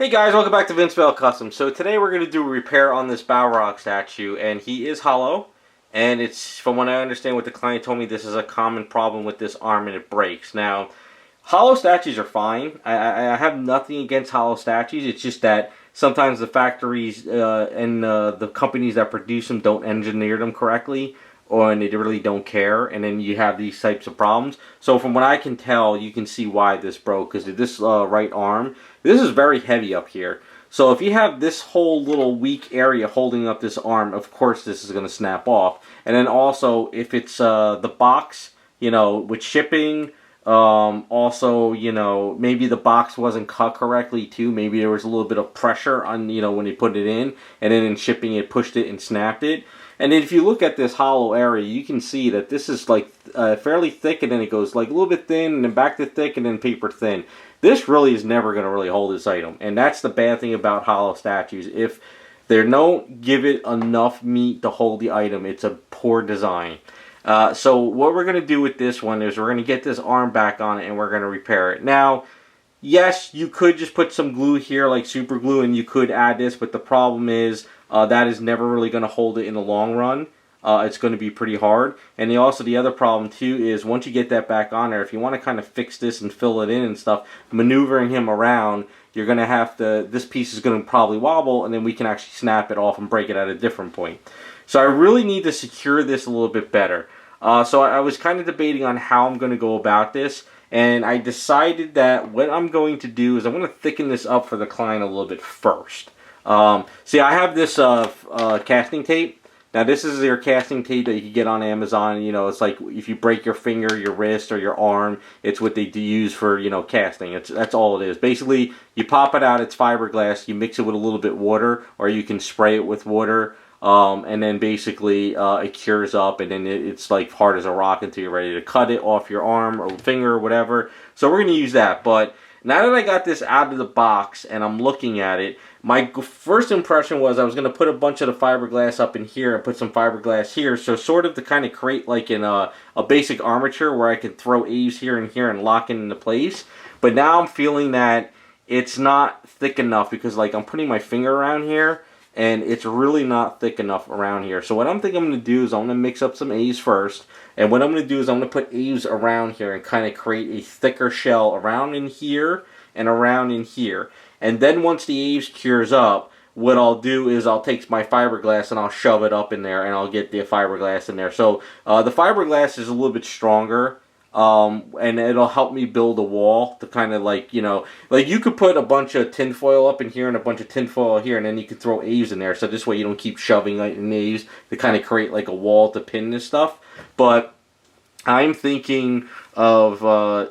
Hey guys, welcome back to Vince Bell Custom. So today we're going to do a repair on this Balrog statue, and he is hollow, and it's, from what I understand what the client told me, this is a common problem with this arm and it breaks. Now, hollow statues are fine. I have nothing against hollow statues. It's just that sometimes the factories and the companies that produce them don't engineer them correctly, and they really don't care, and then you have these types of problems. So from what I can tell, you can see why this broke, because this right arm, this is very heavy up here. So if you have this whole little weak area holding up this arm, of course this is going to snap off. And then also, if it's the box, you know, with shipping, also, you know, maybe the box wasn't cut correctly too. Maybe there was a little bit of pressure on, you know, when they put it in, and then in shipping it pushed it and snapped it. And then if you look at this hollow area, you can see that this is like fairly thick, and then it goes like a little bit thin, and then back to thick, and then paper thin. This really is never going to really hold this item, and that's the bad thing about hollow statues. If they don't give it enough meat to hold the item, it's a poor design. So what we're going to do with this one is we're going to get this arm back on it, and we're going to repair it. Now, yes, you could just put some glue here, like super glue, and you could add this, but the problem is that is never really going to hold it in the long run. It's going to be pretty hard. And the other problem too is once you get that back on there, if you want to kind of fix this and fill it in and stuff, maneuvering him around, you're going to have to, this piece is going to probably wobble, and then we can actually snap it off and break it at a different point. So I really need to secure this a little bit better. So I was kind of debating on how I'm going to go about this, and I decided that what I'm going to do is I'm going to thicken this up for the client a little bit first. See, I have this casting tape. Now, this is your casting tape that you can get on Amazon. You know, it's like if you break your finger, your wrist, or your arm, it's what they do use for, you know, casting. That's all it is. Basically, you pop it out, it's fiberglass, you mix it with a little bit water, or you can spray it with water, and then basically it cures up, and then it's like hard as a rock until you're ready to cut it off your arm or finger or whatever. So we're going to use that, but now that I got this out of the box and I'm looking at it, my first impression was I was going to put a bunch of the fiberglass up in here and put some fiberglass here, so sort of to kind of create like a basic armature where I can throw eaves here and here and lock it into place. But now I'm feeling that it's not thick enough because like I'm putting my finger around here and it's really not thick enough around here. So what I'm thinking I'm going to do is I'm going to mix up some eaves first. And what I'm going to do is I'm going to put eaves around here and kind of create a thicker shell around in here and around in here. And then once the eaves cures up, what I'll do is I'll take my fiberglass and I'll shove it up in there and I'll get the fiberglass in there. So the fiberglass is a little bit stronger, and it'll help me build a wall to kind of like, you know, like you could put a bunch of tinfoil up in here and a bunch of tinfoil here, and then you could throw eaves in there. So this way you don't keep shoving like eaves to kind of create like a wall to pin this stuff. But I'm thinking of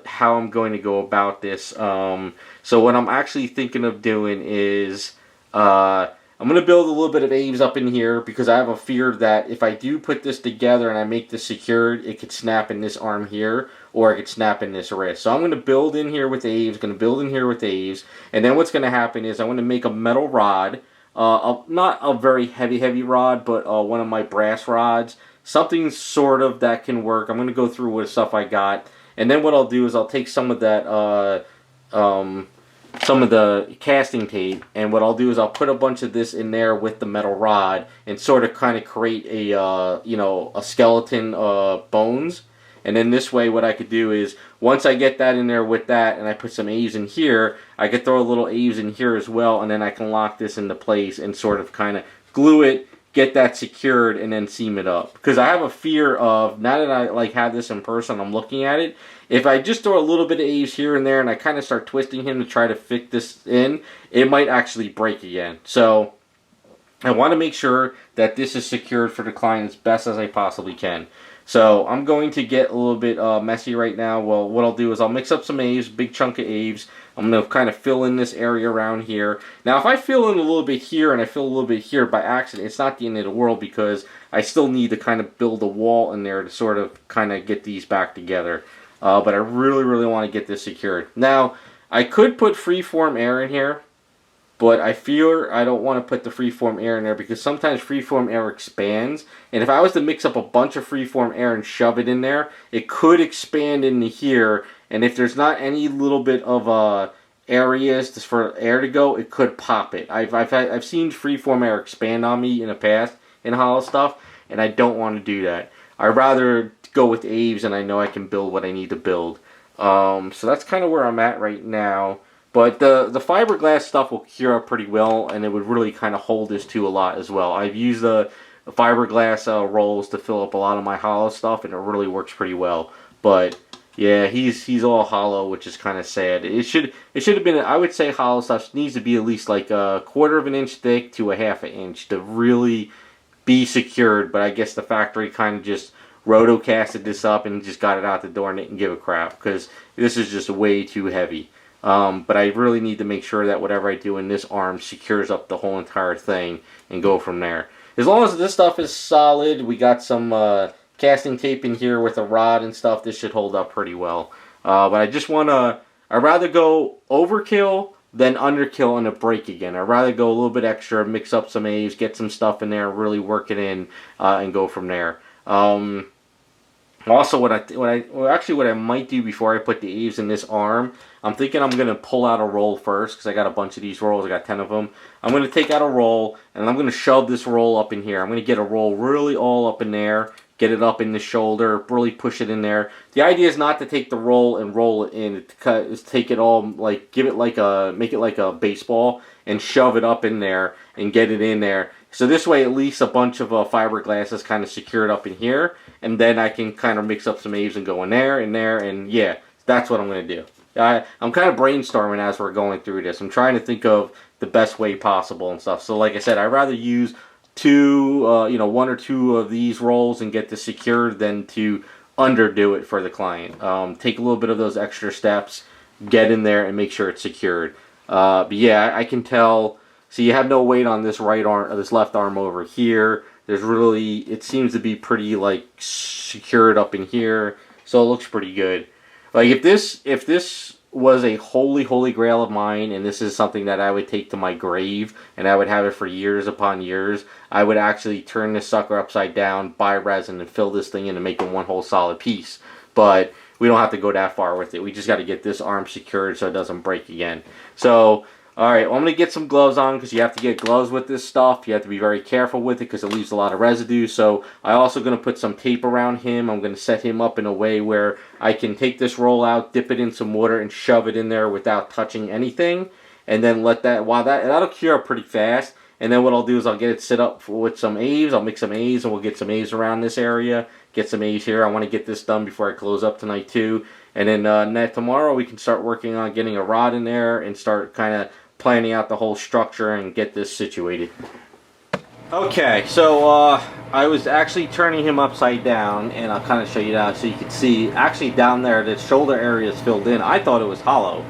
how I'm going to go about this. So what I'm actually thinking of doing is I'm going to build a little bit of eaves up in here because I have a fear that if I do put this together and I make this secured, it could snap in this arm here or it could snap in this wrist. So I'm going to build in here with eaves, and then what's going to happen is I'm going to make a metal rod, not a very heavy rod, but one of my brass rods, something sort of that can work. I'm going to go through with stuff I got, and then what I'll do is I'll take some of that some of the casting tape, and what I'll do is I'll put a bunch of this in there with the metal rod and sort of kind of create a you know, a skeleton bones. And then this way what I could do is once I get that in there with that and I put some eaves in here, I could throw a little eaves in here as well, and then I can lock this into place and sort of kind of glue it, get that secured, and then seam it up. Because I have a fear of, now that I like have this in person, I'm looking at it, if I just throw a little bit of eaves here and there and I kind of start twisting him to try to fit this in, it might actually break again. So I want to make sure that this is secured for the client as best as I possibly can. So I'm going to get a little bit messy right now. Well, what I'll do is I'll mix up some eaves, big chunk of eaves. I'm going to kind of fill in this area around here. Now, if I fill in a little bit here and I fill a little bit here by accident, it's not the end of the world because I still need to kind of build a wall in there to sort of kind of get these back together. But I really want to get this secured. Now, I could put freeform air in here, but I feel I don't want to put the freeform air in there because sometimes freeform air expands, and if I was to mix up a bunch of freeform air and shove it in there, it could expand into here, and if there's not any little bit of areas just for air to go, it could pop it. I've seen freeform air expand on me in the past in hollow stuff, and I don't want to do that. I'd rather go with Aves, and I know I can build what I need to build. So that's kind of where I'm at right now. But the fiberglass stuff will cure up pretty well, and it would really kind of hold this to a lot as well. I've used the fiberglass rolls to fill up a lot of my hollow stuff, and it really works pretty well. But yeah, he's all hollow, which is kind of sad. It should have been. I would say hollow stuff needs to be at least like a 1/4 of an inch thick to a 1/2 inch to really be secured. But I guess the factory kind of just rotocasted this up and just got it out the door and didn't give a crap because this is just way too heavy. But I really need to make sure that whatever I do in this arm secures up the whole entire thing and go from there. As long as this stuff is solid, we got some casting tape in here with a rod and stuff, this should hold up pretty well. But I just want to, I'd rather go overkill than underkill on a break again. I'd rather go a little bit extra, mix up some A's, get some stuff in there, really work it in, and go from there. Also, what I might do before I put the A's in this arm, I'm thinking I'm going to pull out a roll first, because I got a bunch of these rolls, I got 10 of them. I'm going to take out a roll, and I'm going to shove this roll up in here. I'm going to get a roll really all up in there, get it up in the shoulder, really push it in there. The idea is not to take the roll and roll it in, it's take it all, like, make it like a baseball, and shove it up in there, and get it in there. So this way, at least a bunch of fiberglass is kind of secured up in here, and then I can kind of mix up some A's and go in there, and yeah, that's what I'm going to do. I'm kind of brainstorming as we're going through this. I'm trying to think of the best way possible and stuff. So like I said, I'd rather use one or two of these rolls and get this secured than to underdo it for the client. Take a little bit of those extra steps, get in there, and make sure it's secured. But yeah, I can tell. So you have no weight on this right arm, this left arm over here. There's really, it seems to be pretty like secured up in here, so it looks pretty good. Like if this was a holy grail of mine, and this is something that I would take to my grave, and I would have it for years upon years, I would actually turn this sucker upside down, buy resin, and fill this thing in and make it one whole solid piece. But we don't have to go that far with it. We just got to get this arm secured so it doesn't break again. So, alright, well, I'm going to get some gloves on because you have to get gloves with this stuff. You have to be very careful with it because it leaves a lot of residue. So I'm also going to put some tape around him. I'm going to set him up in a way where I can take this roll out, dip it in some water, and shove it in there without touching anything. And then let that, that'll cure up pretty fast. And then what I'll do is I'll get it set up with some A's. I'll mix some A's and we'll get some A's around this area. Get some A's here. I want to get this done before I close up tonight too. And then tomorrow we can start working on getting a rod in there and start kind of planning out the whole structure and get this situated. Okay, so I was actually turning him upside down, and I'll kind of show you that so you can see. Actually, down there, the shoulder area is filled in. I thought it was hollow,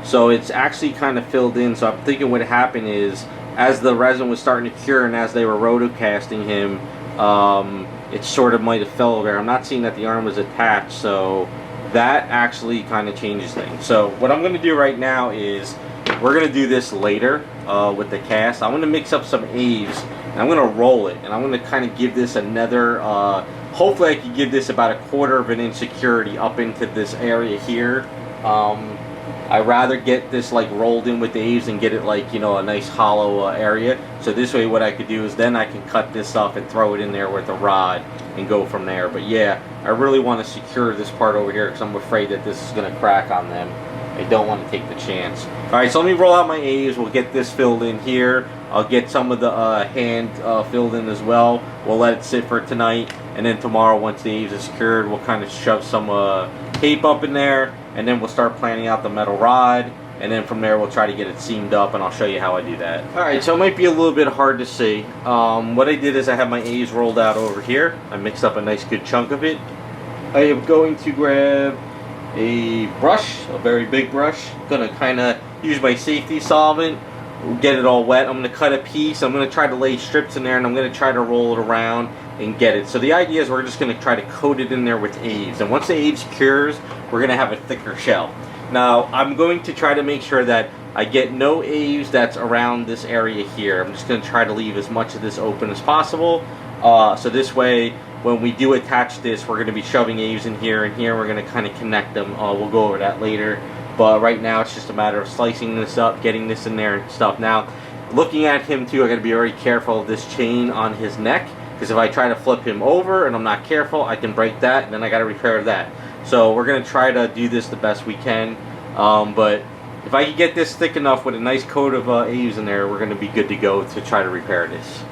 so it's actually kind of filled in. So I'm thinking what happened is, as the resin was starting to cure and as they were rotocasting him, it sort of might have fell over. I'm not seeing that the arm was attached, so that actually kind of changes things. So what I'm going to do right now is we're going to do this later with the cast. I'm going to mix up some A's and I'm going to roll it, and I'm going to kind of give this another hopefully I can give this about a 1/4 of an inch security up into this area here. I'd rather get this like rolled in with the A's and get it like, you know, a nice hollow area. So this way what I could do is then I can cut this off and throw it in there with a rod and go from there. But yeah, I really want to secure this part over here because I'm afraid that this is going to crack on them. I don't want to take the chance. Alright, so let me roll out my A's. We'll get this filled in here. I'll get some of the hand filled in as well. We'll let it sit for tonight. And then tomorrow, once the A's is secured, we'll kind of shove some tape up in there. And then we'll start planning out the metal rod. And then from there, we'll try to get it seamed up. And I'll show you how I do that. Alright, so it might be a little bit hard to see. What I did is I have my A's rolled out over here. I mixed up a nice good chunk of it. I am going to grab a brush, a very big brush. I'm going to kind of use my safety solvent, get it all wet. I'm going to cut a piece. I'm going to try to lay strips in there, and I'm going to try to roll it around and get it. So the idea is we're just going to try to coat it in there with A's. And once the A's cures, we're going to have a thicker shell. Now, I'm going to try to make sure that I get no A's that's around this area here. I'm just going to try to leave as much of this open as possible. So this way, when we do attach this, we're going to be shoving A's in here and here. We're going to kind of connect them. We'll go over that later. but right now it's just a matter of slicing this up, getting this in there and stuff. Now, looking at him too, I got to be very careful of this chain on his neck, because if I try to flip him over and I'm not careful, I can break that, and then I got to repair that. So we're going to try to do this the best we can, but if I can get this thick enough with a nice coat of Aves in there, we're going to be good to go to try to repair this.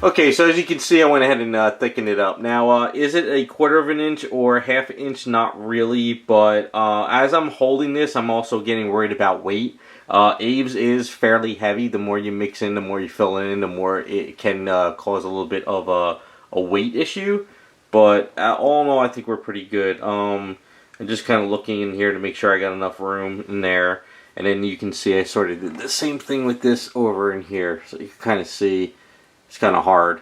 Okay, so as you can see, I went ahead and thickened it up. Now, is it a 1/4 of an inch or 1/2 inch? Not really, but as I'm holding this, I'm also getting worried about weight. Aves is fairly heavy. The more you mix in, the more you fill in, the more it can cause a little bit of a weight issue. But all in all, I think we're pretty good. I'm just kind of looking in here to make sure I got enough room in there. And then you can see I sort of did the same thing with this over in here. So you can kind of see it's kind of hard,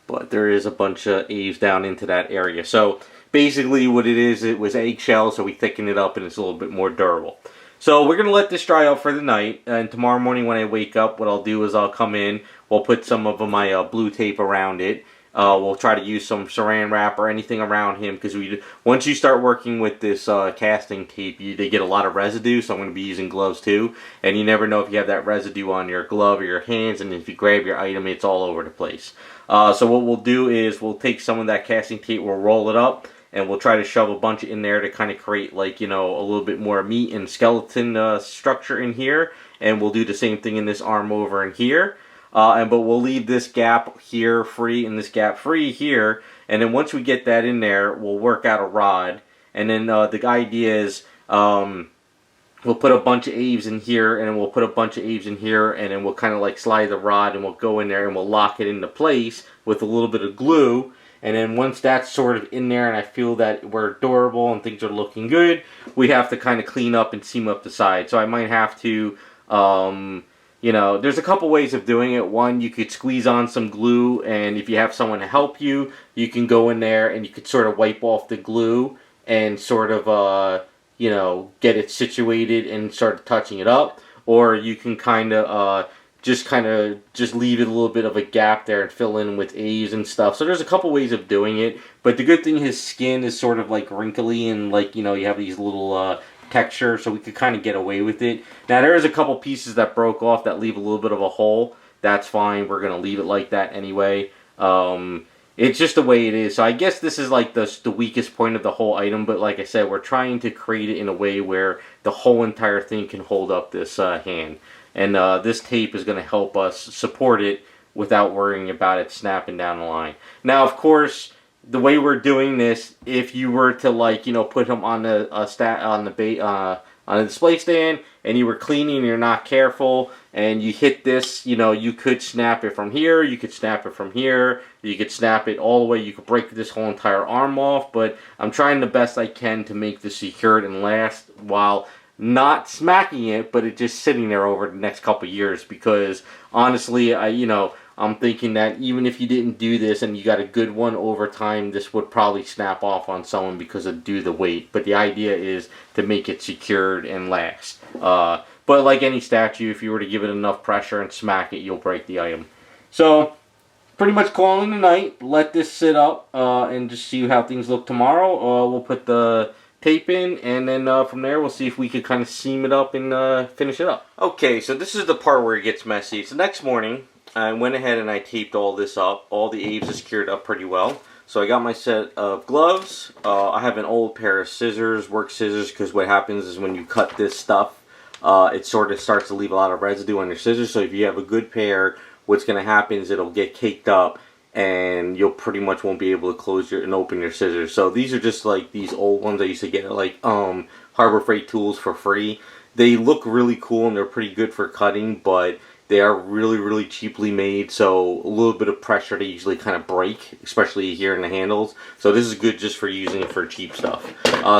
but there is a bunch of Aves down into that area. So basically what it is, it was eggshell, so we thickened it up and it's a little bit more durable. So we're going to let this dry out for the night, and tomorrow morning when I wake up, what I'll do is I'll come in, we'll put some of my blue tape around it. We'll try to use some saran wrap or anything around him, because once you start working with this casting tape, they get a lot of residue, so I'm going to be using gloves too. And you never know if you have that residue on your glove or your hands, and if you grab your item, it's all over the place. So what we'll do is we'll take some of that casting tape, we'll roll it up, and we'll try to shove a bunch in there to kind of create, like, you know, a little bit more meat and skeleton structure in here. And we'll do the same thing in this arm over in here. But we'll leave this gap here free and this gap free here, and then once we get that in there, we'll work out a rod. And then the idea is we'll put a bunch of Aves in here, and then we'll put a bunch of Aves in here, and then we'll kind of like slide the rod, and we'll go in there and we'll lock it into place with a little bit of glue. And then once that's sort of in there and I feel that we're durable and things are looking good, we have to kind of clean up and seam up the side. So I might have to you know, there's a couple ways of doing it. One, you could squeeze on some glue, and if you have someone to help you, you can go in there and you could sort of wipe off the glue and sort of, you know, get it situated and start touching it up. Or you can kind of just leave it a little bit of a gap there and fill in with A's and stuff. So there's a couple ways of doing it. But the good thing, his skin is sort of like wrinkly and like, you know, you have these little texture, so we could kind of get away with it. Now there is a couple pieces that broke off that leave a little bit of a hole. That's fine, we're gonna leave it like that anyway. It's just the way it is. So I guess this is like the weakest point of the whole item, but like I said, we're trying to create it in a way where the whole entire thing can hold up this hand. And this tape is going to help us support it without worrying about it snapping down the line. Now, of course, the way we're doing this, if you were to, like, you know, put him on the on a display stand and you were cleaning and you're not careful and you hit this, you know, you could snap it from here, you could snap it from here, you could snap it all the way, you could break this whole entire arm off. But I'm trying the best I can to make this secured and last while not smacking it, but it just sitting there over the next couple years, because honestly, I'm thinking that even if you didn't do this and you got a good one over time, this would probably snap off on someone because of due to the weight. But the idea is to make it secured and last. But like any statue, if you were to give it enough pressure and smack it, you'll break the item. So, pretty much calling it a night. Let this sit up and just see how things look tomorrow. We'll put the tape in, and then from there we'll see if we could kind of seam it up and finish it up. Okay, so this is the part where it gets messy. It's the next morning, I went ahead and I taped all this up. All the Aves are secured up pretty well. So I got my set of gloves. I have an old pair of scissors, work scissors, because what happens is when you cut this stuff, it sort of starts to leave a lot of residue on your scissors. So if you have a good pair, what's going to happen is it'll get caked up and you'll pretty much won't be able to close and open your scissors. So these are just like these old ones I used to get at like Harbor Freight Tools for free. They look really cool and they're pretty good for cutting, but they are really cheaply made, so a little bit of pressure they usually kind of break, especially here in the handles. So this is good just for using it for cheap stuff.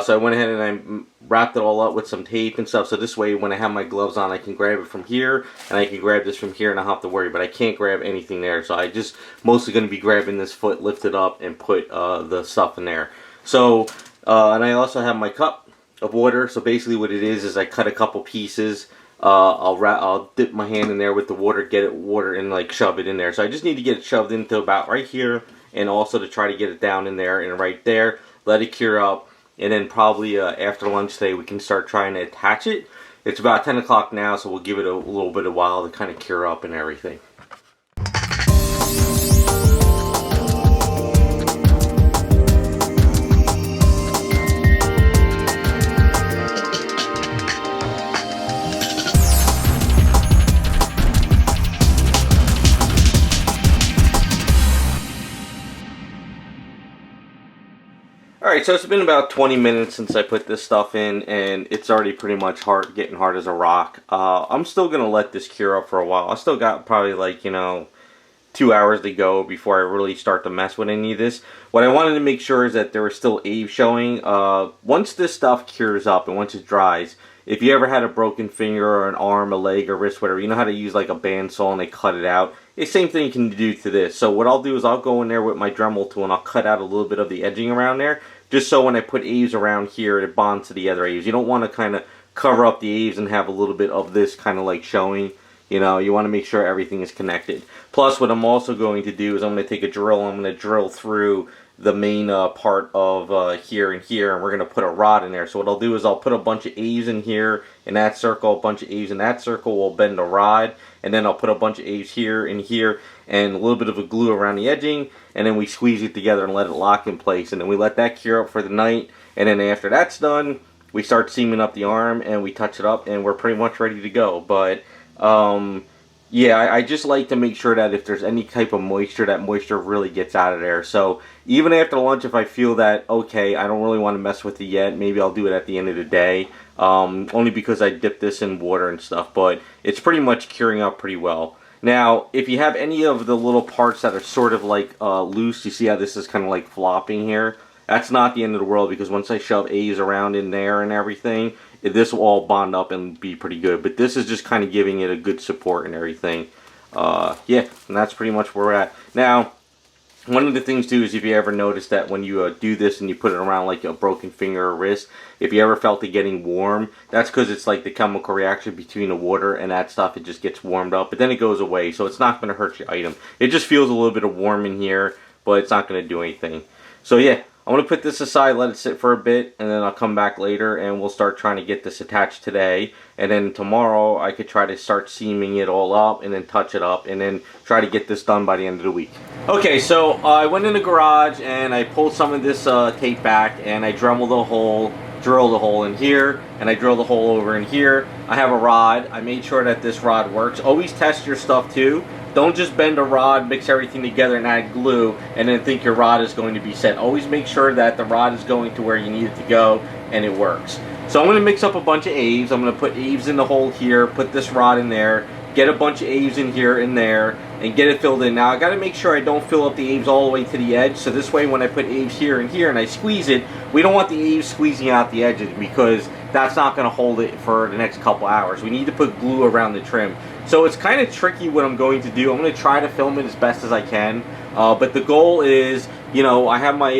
So I went ahead and I wrapped it all up with some tape and stuff, so this way when I have my gloves on I can grab it from here and I can grab this from here and I don't have to worry, but I can't grab anything there. So I just mostly going to be grabbing this foot, lift it up and put the stuff in there. So and I also have my cup of water. So basically what it is I cut a couple pieces. I'll dip my hand in there with the water, get it water and like shove it in there. So I just need to get it shoved into about right here, and also to try to get it down in there and right there. Let it cure up, and then probably after lunch today we can start trying to attach it. It's about 10 o'clock now, so we'll give it a little bit of while to kind of cure up and everything. Alright, so it's been about 20 minutes since I put this stuff in, and it's already pretty much getting hard as a rock. I'm still going to let this cure up for a while. I still got probably like, 2 hours to go before I really start to mess with any of this. What I wanted to make sure is that there was still Aves showing. Once this stuff cures up and once it dries, if you ever had a broken finger or an arm, a leg, or wrist, whatever, you know how to use like a bandsaw and they cut it out? It's the same thing you can do to this. So what I'll do is I'll go in there with my Dremel tool and I'll cut out a little bit of the edging around there, just so when I put Aves around here, it bonds to the other Aves. You don't want to kind of cover up the Aves and have a little bit of this kind of like showing. You want to make sure everything is connected. Plus, what I'm also going to do is I'm going to take a drill and I'm going to drill through the main part of here and here, and we're going to put a rod in there. So what I'll do is I'll put a bunch of Aves in here in that circle, a bunch of Aves in that circle. We'll bend the rod, and then I'll put a bunch of Aves here and here, and a little bit of a glue around the edging, and then we squeeze it together and let it lock in place, and then we let that cure up for the night, and then after that's done, we start seaming up the arm, and we touch it up, and we're pretty much ready to go. But yeah, I just like to make sure that if there's any type of moisture, that moisture really gets out of there. So even after lunch, if I feel that, okay, I don't really want to mess with it yet, maybe I'll do it at the end of the day. Only because I dip this in water and stuff, but it's pretty much curing up pretty well. Now, if you have any of the little parts that are sort of like loose, you see how this is kind of like flopping here? That's not the end of the world, because once I shove A's around in there and everything, this will all bond up and be pretty good. But this is just kind of giving it a good support and everything. Yeah, and that's pretty much where we're at. Now, one of the things too is if you ever notice that when you do this and you put it around like a broken finger or wrist, if you ever felt it getting warm, that's because it's like the chemical reaction between the water and that stuff. It just gets warmed up, but then it goes away, so it's not going to hurt your item. It just feels a little bit of warm in here, but it's not going to do anything. So yeah, I'm going to put this aside, let it sit for a bit, and then I'll come back later and we'll start trying to get this attached today. And then tomorrow I could try to start seaming it all up and then touch it up and then try to get this done by the end of the week. Okay, so I went in the garage and I pulled some of this tape back and I drilled a hole in here, and I drilled a hole over in here. I have a rod. I made sure that this rod works. Always test your stuff too. Don't just bend a rod, mix everything together and add glue and then think your rod is going to be set. Always make sure that the rod is going to where you need it to go and it works. So I'm going to mix up a bunch of Aves. I'm going to put Aves in the hole here, put this rod in there, get a bunch of Aves in here and there, and get it filled in. Now I got to make sure I don't fill up the Aves all the way to the edge, so this way when I put Aves here and I squeeze it, we don't want the Aves squeezing out the edges, because that's not going to hold it for the next couple hours. We need to put glue around the trim. So it's kind of tricky what I'm going to do. I'm going to try to film it as best as I can, but the goal is, I have my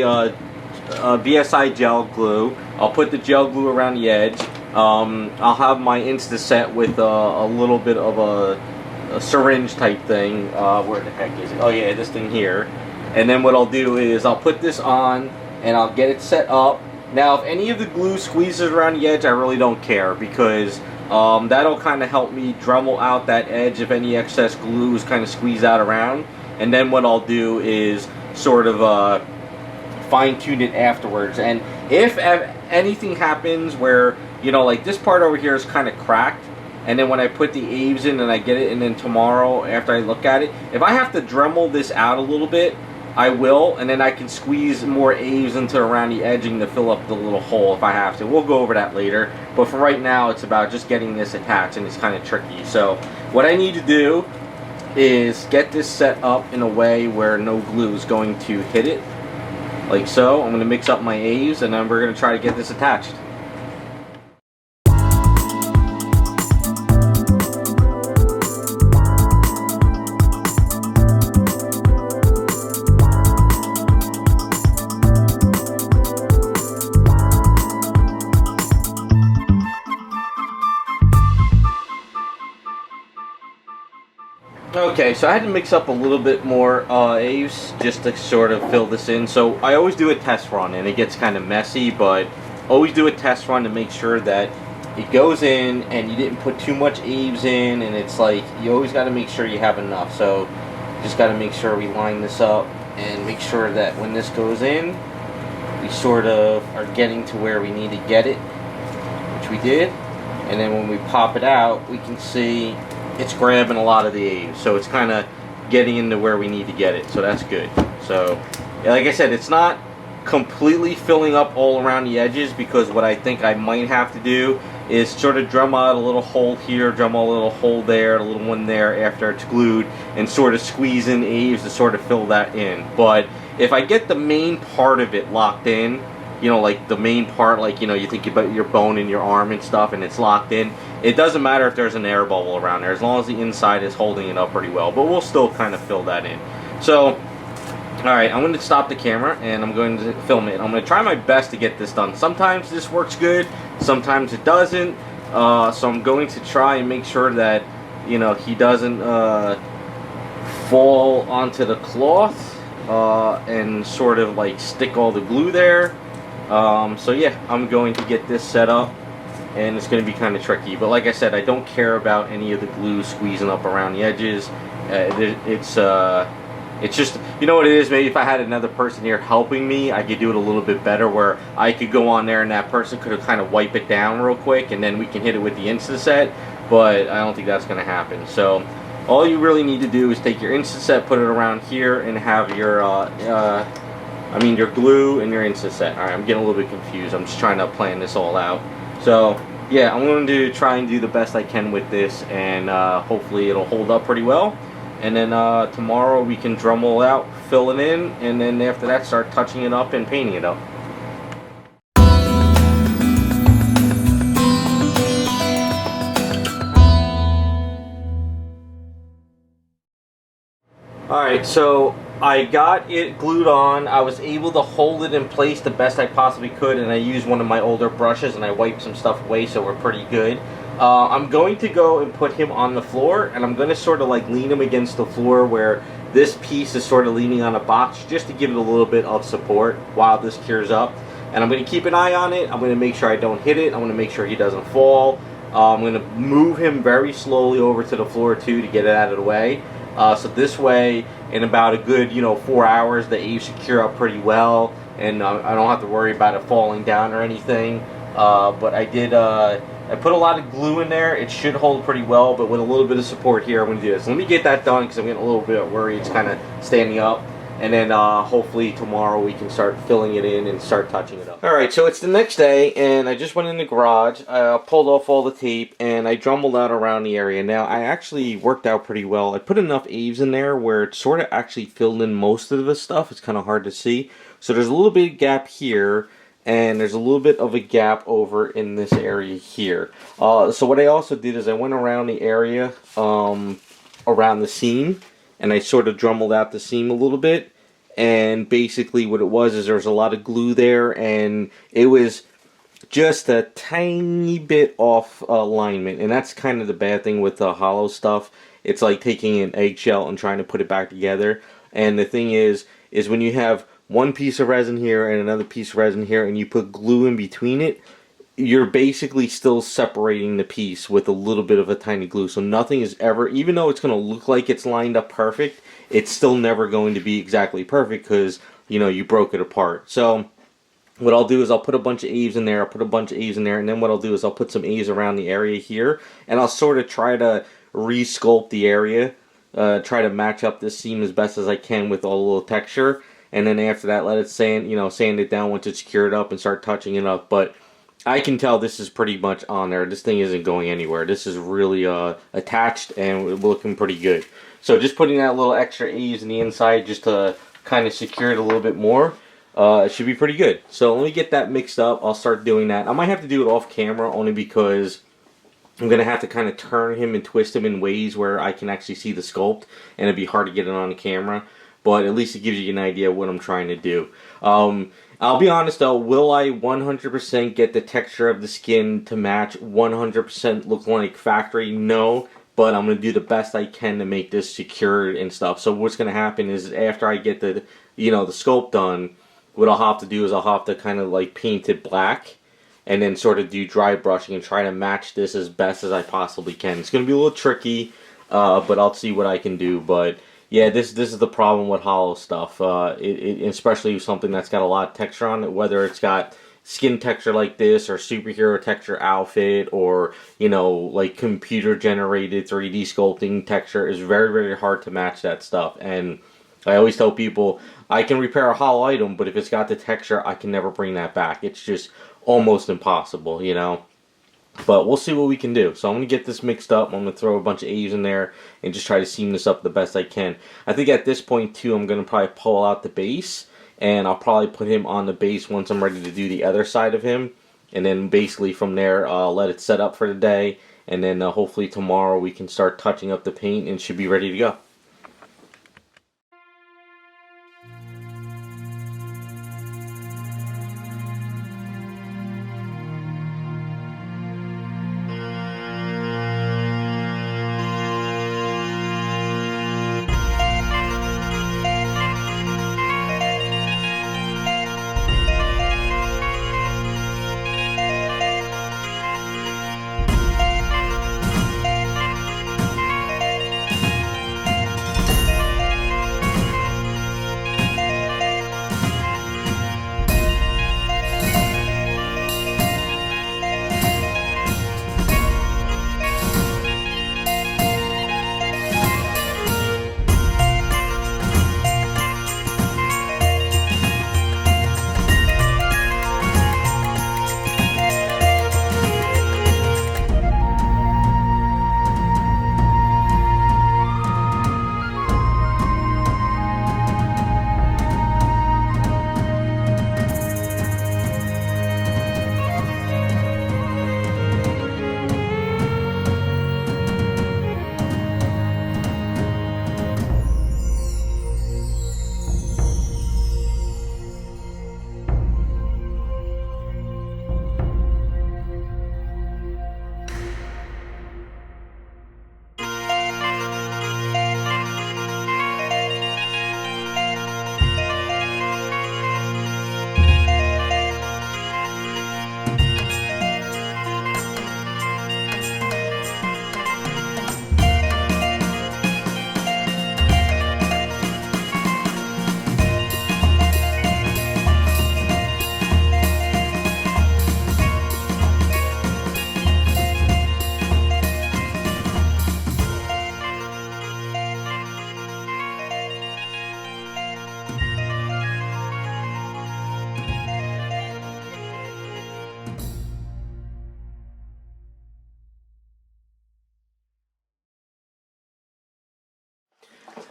VSI gel glue. I'll put the gel glue around the edge. I'll have my Insta set with a little bit of a syringe type thing. Where the heck is it? Oh yeah, this thing here. And then what I'll do is I'll put this on and I'll get it set up. Now if any of the glue squeezes around the edge, I really don't care, because That'll kind of help me Dremel out that edge if any excess glue is kind of squeezed out around. And then what I'll do is sort of fine tune it afterwards. And if anything happens where, you know, like this part over here is kind of cracked, and then when I put the eaves in and I get it, and then tomorrow after I look at it, if I have to Dremel this out a little bit, I will, and then I can squeeze more eaves into around the edging to fill up the little hole if I have to. We'll go over that later, but for right now it's about just getting this attached, and it's kind of tricky. So what I need to do is get this set up in a way where no glue is going to hit it, like so. I'm going to mix up my eaves, and then we're going to try to get this attached. Okay, so I had to mix up a little bit more eaves just to sort of fill this in. So I always do a test run, and it gets kind of messy, but always do a test run to make sure that it goes in and you didn't put too much eaves in, and it's like you always got to make sure you have enough. So just got to make sure we line this up and make sure that when this goes in, we sort of are getting to where we need to get it, which we did. And then when we pop it out, we can see it's grabbing a lot of the eaves, so it's kind of getting into where we need to get it, so that's good. So yeah, like I said, it's not completely filling up all around the edges, because what I think I might have to do is sort of Dremel out a little hole here, Dremel a little hole there, a little one there after it's glued, and sort of squeeze in eaves to sort of fill that in. But if I get the main part of it locked in, you know, like the main part, like, you know, you think about your bone in your arm and stuff, and it's locked in, it doesn't matter if there's an air bubble around there, as long as the inside is holding it up pretty well. But we'll still kind of fill that in. So, alright, I'm going to stop the camera, and I'm going to film it. I'm going to try my best to get this done. Sometimes this works good, sometimes it doesn't. So I'm going to try and make sure that, you know, he doesn't fall onto the cloth and sort of like stick all the glue there. So yeah, I'm going to get this set up, and it's going to be kind of tricky. But like I said, I don't care about any of the glue squeezing up around the edges. It's just, you know what it is, maybe if I had another person here helping me, I could do it a little bit better, where I could go on there and that person could have kind of wipe it down real quick, and then we can hit it with the Instaset. But I don't think that's going to happen. So all you really need to do is take your Instaset, put it around here, and have your your glue and your Instaset. Alright, I'm getting a little bit confused. I'm just trying to plan this all out. So yeah, I'm going to try and do the best I can with this, and hopefully it'll hold up pretty well. And then tomorrow we can Dremel out, fill it in, and then after that start touching it up and painting it up. Alright, so I got it glued on. I was able to hold it in place the best I possibly could, and I used one of my older brushes and I wiped some stuff away, so we're pretty good. I'm going to go and put him on the floor, and I'm going to sort of like lean him against the floor where this piece is sort of leaning on a box, just to give it a little bit of support while this cures up. And I'm going to keep an eye on it. I'm going to make sure I don't hit it. I'm going to make sure he doesn't fall. I'm going to move him very slowly over to the floor too to get it out of the way. So this way, in about a good 4 hours, the eaves should cure up pretty well, and I don't have to worry about it falling down or anything. But I put a lot of glue in there. It should hold pretty well, but with a little bit of support here, I'm going to do this. Let me get that done, because I'm getting a little bit worried it's kind of standing up. And then hopefully tomorrow we can start filling it in and start touching it up. Alright, so it's the next day, and I just went in the garage. I pulled off all the tape, and I Dremeled out around the area. Now, I actually worked out pretty well. I put enough eaves in there where it sort of actually filled in most of the stuff. It's kind of hard to see. So there's a little bit of gap here, and there's a little bit of a gap over in this area here. So what I also did is I went around the area, around the seam, and I sort of Dremeled out the seam a little bit. And basically what it was is there was a lot of glue there, and it was just a tiny bit off alignment. And that's kind of the bad thing with the hollow stuff. It's like taking an eggshell and trying to put it back together. And the thing is when you have one piece of resin here and another piece of resin here, and you put glue in between it, you're basically still separating the piece with a little bit of a tiny glue. So nothing is ever, even though it's going to look like it's lined up perfect, it's still never going to be exactly perfect because, you know, you broke it apart. So what I'll do is I'll put a bunch of eaves in there, and then what I'll do is I'll put some eaves around the area here, and I'll sort of try to re-sculpt the area, try to match up this seam as best as I can with all the little texture, and then after that let it sand it down once it's cured up and start touching it up. But I can tell this is pretty much on there. This thing isn't going anywhere. This is really attached and looking pretty good. So just putting that little extra eaves in the inside just to kind of secure it a little bit more. It should be pretty good. So let me get that mixed up. I'll start doing that. I might have to do it off camera only because I'm going to have to kind of turn him and twist him in ways where I can actually see the sculpt, and it'd be hard to get it on the camera. But at least it gives you an idea of what I'm trying to do. I'll be honest though, will I 100% get the texture of the skin to match 100% look like factory? No. But I'm going to do the best I can to make this secured and stuff. So what's going to happen is after I get the sculpt done, what I'll have to do is I'll have to kind of like paint it black and then sort of do dry brushing and try to match this as best as I possibly can. It's going to be a little tricky, but I'll see what I can do. But yeah, this is the problem with hollow stuff, especially something that's got a lot of texture on it, whether it's got skin texture like this or superhero texture outfit or, you know, like computer generated 3D sculpting texture. Is very, very hard to match that stuff. And I always tell people, I can repair a hollow item, but if it's got the texture, I can never bring that back. It's just almost impossible, you know. But we'll see what we can do. So I'm going to get this mixed up. I'm going to throw a bunch of eaves in there and just try to seam this up the best I can. I think at this point, too, I'm going to probably pull out the base, and I'll probably put him on the base once I'm ready to do the other side of him. And then basically from there, let it set up for the day. And then hopefully tomorrow we can start touching up the paint and should be ready to go.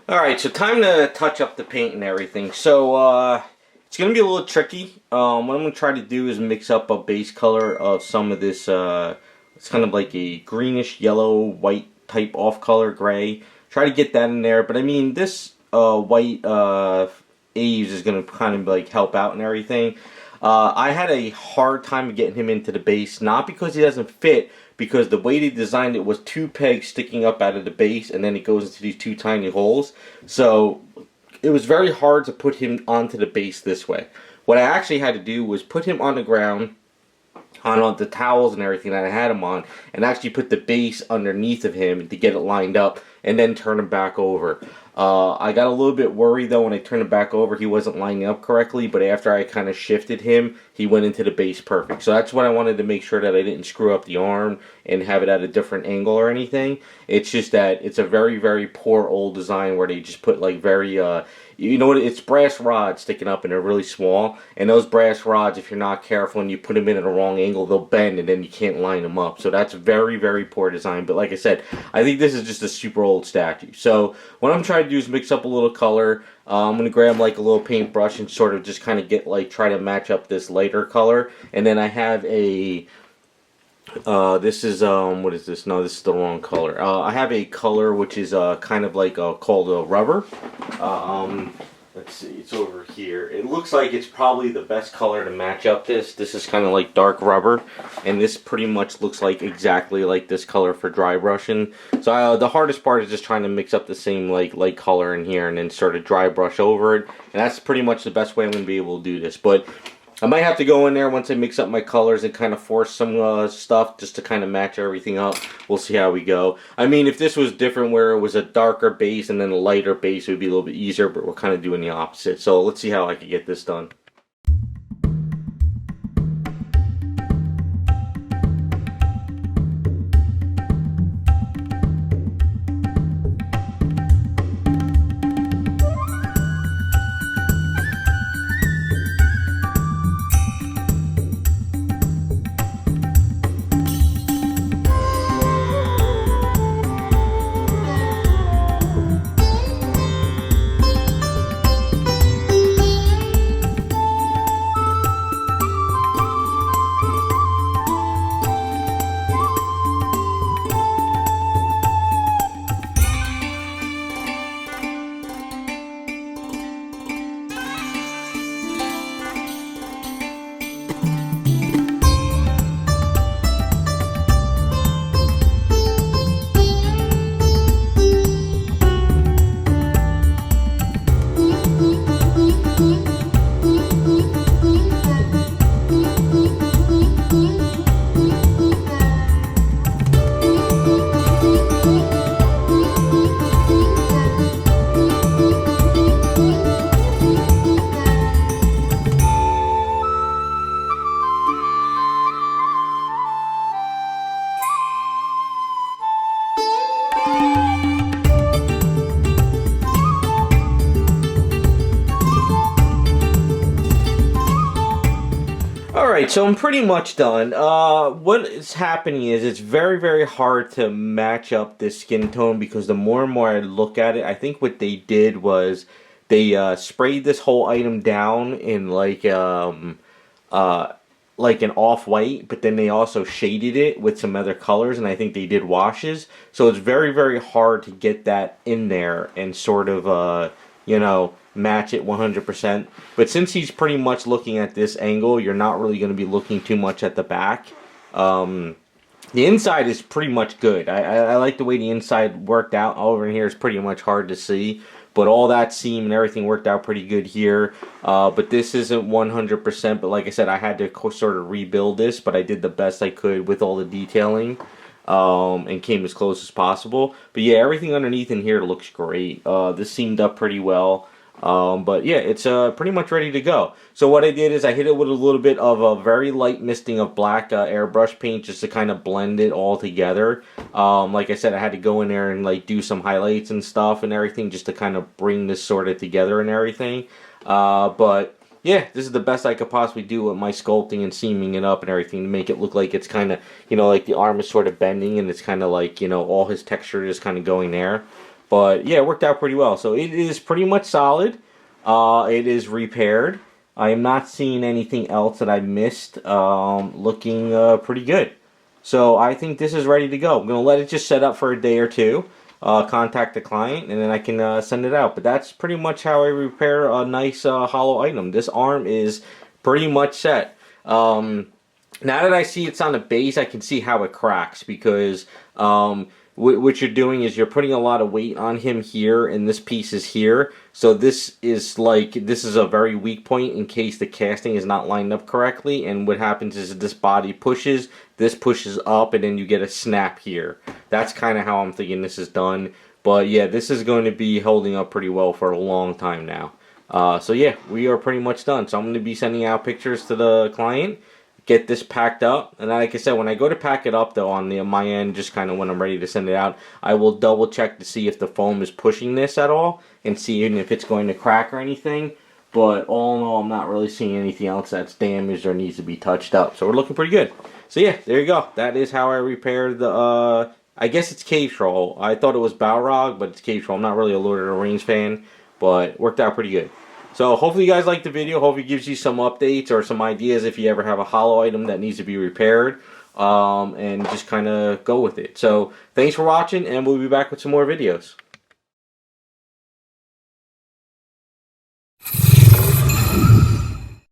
Alright, so time to touch up the paint and everything. So, it's going to be a little tricky. What I'm going to try to do is mix up a base color of some of this, it's kind of like a greenish, yellow, white type off color, gray. Try to get that in there, but I mean, this white Aves is going to kind of like help out and everything. I had a hard time getting him into the base, not because he doesn't fit, because the way they designed it was two pegs sticking up out of the base, and then it goes into these two tiny holes. So it was very hard to put him onto the base this way. What I actually had to do was put him on the ground, on the towels and everything that I had him on, and actually put the base underneath of him to get it lined up, and then turn him back over. I got a little bit worried though when I turned him back over, he wasn't lining up correctly, but after I kind of shifted him, he went into the base perfect. So that's what I wanted to make sure, that I didn't screw up the arm and have it at a different angle or anything. It's just that it's a very, very poor old design where they just put like very, you know what, it's brass rods sticking up and they're really small, and those brass rods, if you're not careful and you put them in at a wrong angle, they'll bend and then you can't line them up. So that's very, very poor design. But like I said, I think this is just a super old statue. So what I'm trying to do is mix up a little color. I'm going to grab like a little paintbrush and sort of just kind of get like, try to match up this lighter color. And then I have a, this is, what is this? No, this is the wrong color. I have a color which is kind of like called rubber. Let's see, it's over here. It looks like it's probably the best color to match up this. This is kind of like dark rubber, and this pretty much looks like exactly like this color for dry brushing. So the hardest part is just trying to mix up the same like light color in here and then sort of dry brush over it. And that's pretty much the best way I'm going to be able to do this. But I might have to go in there once I mix up my colors and kind of force some stuff just to kind of match everything up. We'll see how we go. I mean, if this was different where it was a darker base and then a lighter base, it would be a little bit easier, but we're kind of doing the opposite. So let's see how I can get this done. Alright, so I'm pretty much done. What is happening is it's very, very hard to match up this skin tone because the more and more I look at it, I think what they did was they sprayed this whole item down in like an off-white, but then they also shaded it with some other colors, and I think they did washes. So it's very, very hard to get that in there and sort of, you know, match it 100%. But since he's pretty much looking at this angle, you're not really going to be looking too much at the back. The inside is pretty much good. I like the way the inside worked out. Over in here is pretty much hard to see, but all that seam and everything worked out pretty good here. But this isn't 100%, but like I said, I had to sort of rebuild this, but I did the best I could with all the detailing. And came as close as possible. But yeah, everything underneath in here looks great. This seamed up pretty well. But yeah, it's pretty much ready to go. So what I did is I hit it with a little bit of a very light misting of black airbrush paint just to kind of blend it all together. Like I said, I had to go in there and like do some highlights and stuff and everything just to kind of bring this sort of together and everything. But yeah, this is the best I could possibly do with my sculpting and seaming it up and everything to make it look like it's kind of, you know, like the arm is sort of bending and it's kind of like, you know, all his texture is kind of going there. But yeah, it worked out pretty well. So it is pretty much solid. It is repaired. I am not seeing anything else that I missed. Looking pretty good. So I think this is ready to go. I'm going to let it just set up for a day or two. Contact the client and then I can send it out. But that's pretty much how I repair a nice hollow item. This arm is pretty much set. Now that I see it's on the base, I can see how it cracks because what you're doing is you're putting a lot of weight on him here, and this piece is here. So this is a very weak point in case the casting is not lined up correctly. And what happens is this body pushes, this pushes up, and then you get a snap here. That's kind of how I'm thinking this is done. But yeah, this is going to be holding up pretty well for a long time now. So yeah, we are pretty much done. So I'm going to be sending out pictures to the client, get this packed up, and like I said, when I go to pack it up though on my end, just kind of when I'm ready to send it out, I will double check to see if the foam is pushing this at all and seeing if it's going to crack or anything. But all in all, I'm not really seeing anything else that's damaged or needs to be touched up. So we're looking pretty good. So yeah, there you go. That is how I repaired the I guess it's Cave Troll. I thought it was Balrog, but it's Cave Troll. I'm not really a Lord of the Rings fan, but it worked out pretty good. So hopefully you guys liked the video. Hopefully it gives you some updates or some ideas if you ever have a hollow item that needs to be repaired. And just kind of go with it. So thanks for watching, and we'll be back with some more videos.